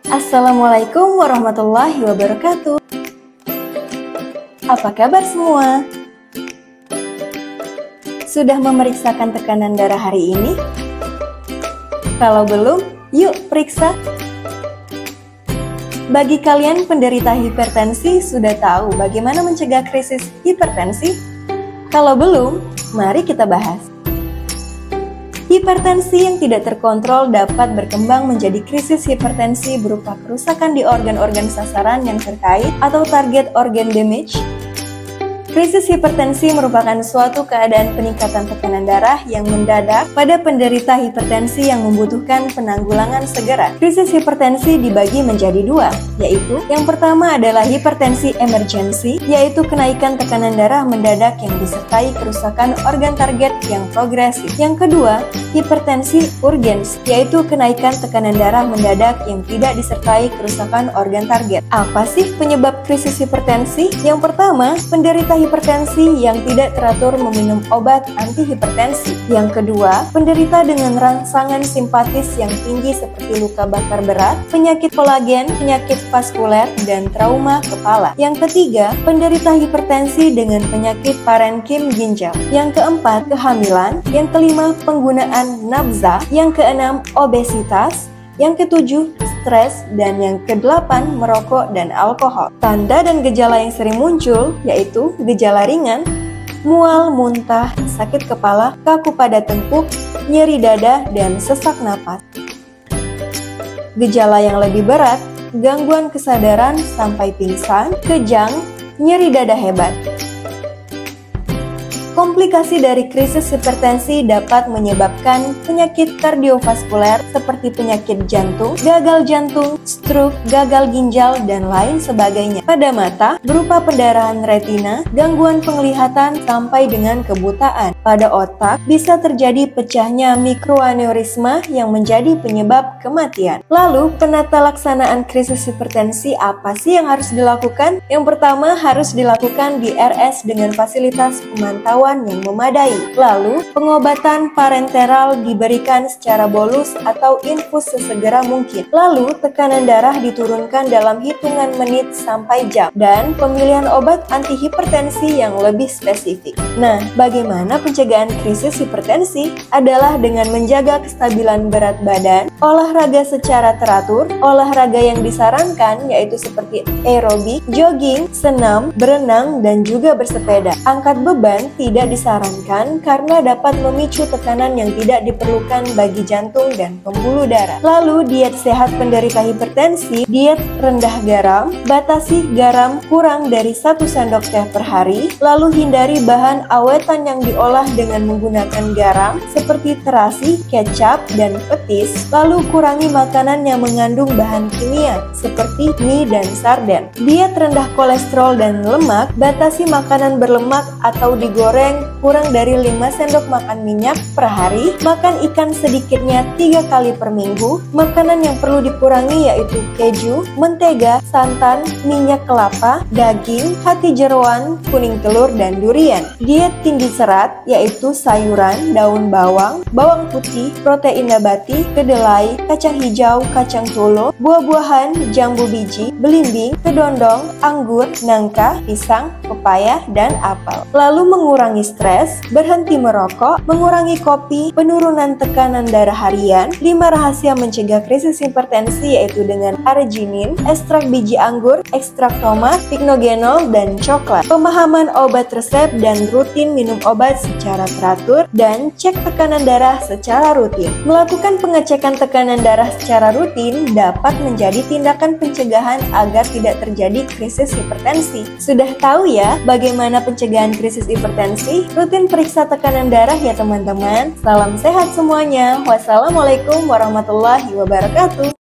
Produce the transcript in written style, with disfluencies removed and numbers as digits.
Assalamualaikum warahmatullahi wabarakatuh. Apa kabar semua? Sudah memeriksakan tekanan darah hari ini? Kalau belum, yuk periksa. Bagi kalian penderita hipertensi sudah tahu bagaimana mencegah krisis hipertensi? Kalau belum, mari kita bahas. Hipertensi yang tidak terkontrol dapat berkembang menjadi krisis hipertensi berupa kerusakan di organ-organ sasaran yang terkait atau target organ damage. Krisis hipertensi merupakan suatu keadaan peningkatan tekanan darah yang mendadak pada penderita hipertensi yang membutuhkan penanggulangan segera. Krisis hipertensi dibagi menjadi dua, yaitu yang pertama adalah hipertensi emergensi, yaitu kenaikan tekanan darah mendadak yang disertai kerusakan organ target yang progresif. Yang kedua, hipertensi urgens, yaitu kenaikan tekanan darah mendadak yang tidak disertai kerusakan organ target. Apa sih penyebab krisis hipertensi? Yang pertama, penderita hipertensi yang tidak teratur meminum obat antihipertensi. Yang kedua, penderita dengan rangsangan simpatis yang tinggi seperti luka bakar berat, penyakit kolagen, penyakit vaskuler, dan trauma kepala. Yang ketiga, penderita hipertensi dengan penyakit parenkim ginjal. Yang keempat, kehamilan. Yang kelima, penggunaan nafza. Yang keenam, obesitas. Yang ketujuh, stres, dan yang kedelapan, merokok dan alkohol. Tanda dan gejala yang sering muncul yaitu gejala ringan, mual, muntah, sakit kepala, kaku pada tengkuk, nyeri dada, dan sesak napas. Gejala yang lebih berat, gangguan kesadaran sampai pingsan, kejang, nyeri dada hebat. Komplikasi dari krisis hipertensi dapat menyebabkan penyakit kardiovaskuler seperti penyakit jantung, gagal jantung, stroke, gagal ginjal, dan lain sebagainya. Pada mata, berupa pendarahan retina, gangguan penglihatan, sampai dengan kebutaan. Pada otak, bisa terjadi pecahnya mikroaneurisma yang menjadi penyebab kematian. Lalu, penata laksanaan krisis hipertensi apa sih yang harus dilakukan? Yang pertama, harus dilakukan di RS dengan fasilitas pemantauan yang memadai. Lalu, pengobatan parenteral diberikan secara bolus atau infus sesegera mungkin. Lalu, tekanan darah diturunkan dalam hitungan menit sampai jam. Dan pemilihan obat antihipertensi yang lebih spesifik. Nah, bagaimana pencegahan krisis hipertensi? Adalah dengan menjaga kestabilan berat badan, olahraga secara teratur, olahraga yang disarankan yaitu seperti aerobik, jogging, senam, berenang, dan juga bersepeda. Angkat beban tidak disarankan karena dapat memicu tekanan yang tidak diperlukan bagi jantung dan pembuluh darah. Lalu, diet sehat penderita hipertensi, diet rendah garam, batasi garam kurang dari 1 sendok teh per hari, lalu hindari bahan awetan yang diolah dengan menggunakan garam seperti terasi, kecap, dan petis, lalu kurangi makanan yang mengandung bahan kimia seperti mie dan sarden. Diet rendah kolesterol dan lemak, batasi makanan berlemak atau digoreng kurang dari 5 sendok makan minyak per hari, makan ikan sedikitnya 3 kali per minggu. Makanan yang perlu dikurangi yaitu keju, mentega, santan, minyak kelapa, daging, hati jeroan, kuning telur, dan durian. Diet tinggi serat yaitu sayuran, daun bawang, bawang putih, protein nabati, kedelai, kacang hijau, kacang solo, buah-buahan, jambu biji, belimbing, kedondong, anggur, nangka, pisang, pepaya, dan apel. Lalu mengurangi stres, berhenti merokok, mengurangi kopi, penurunan tekanan darah harian. 5 rahasia mencegah krisis hipertensi yaitu dengan arginin, ekstrak biji anggur, ekstrak tomat, pignogenol, dan coklat. Pemahaman obat resep dan rutin minum obat secara teratur, dan cek tekanan darah secara rutin. Melakukan pengecekan tekanan darah secara rutin dapat menjadi tindakan pencegahan agar tidak terjadi krisis hipertensi. Sudah tahu ya bagaimana pencegahan krisis hipertensi? Rutin periksa tekanan darah ya teman-teman. Salam sehat semuanya. Wassalamualaikum warahmatullahi wabarakatuh.